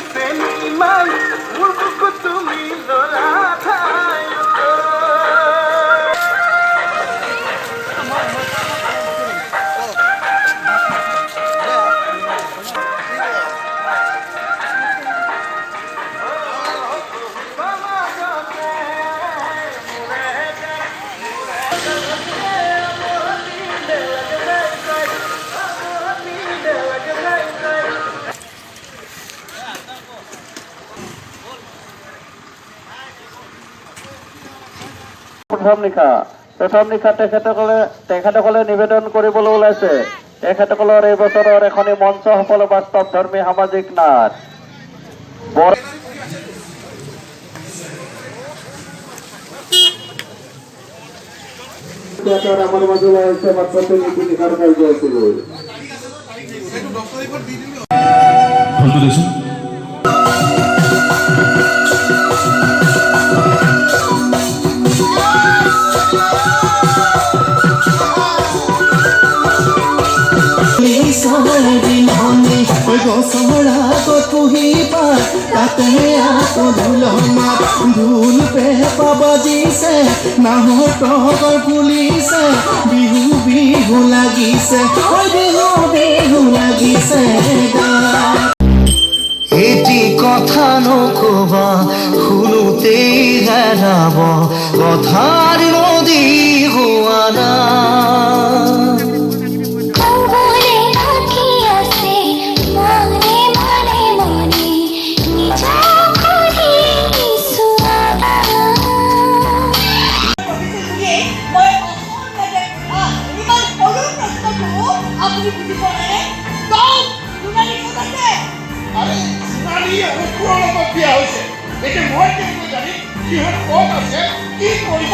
চেনিমান মোৰ বুকুত তুমি লৰা ঠাই প্ৰথম নিশা তেখেতসকলে নিবেদন কৰিবলৈ ওলাইছে তেখেতসকলৰ এই বছৰৰ এখনি মঞ্চ সফল বাস্তৱ ধৰ্মী সামাজিক নাট আমাৰ মাজলৈ আহিছে মাত্ৰ নীতি নিশাৰ কাৰ্যসূচীলৈ ঢোল পেঁপা বাজিছে নাহৰ তহৰ ফুলিছে বিহু বিহু লাগিছে বিহু বিহু লাগিছে এটি কথা নকবা শুনোতেই হেৰাব কথাৰ নদী হোৱা না এতিয়া মই কেনেকৈ জানিম কিহত ক'ত আছে কি কৰিব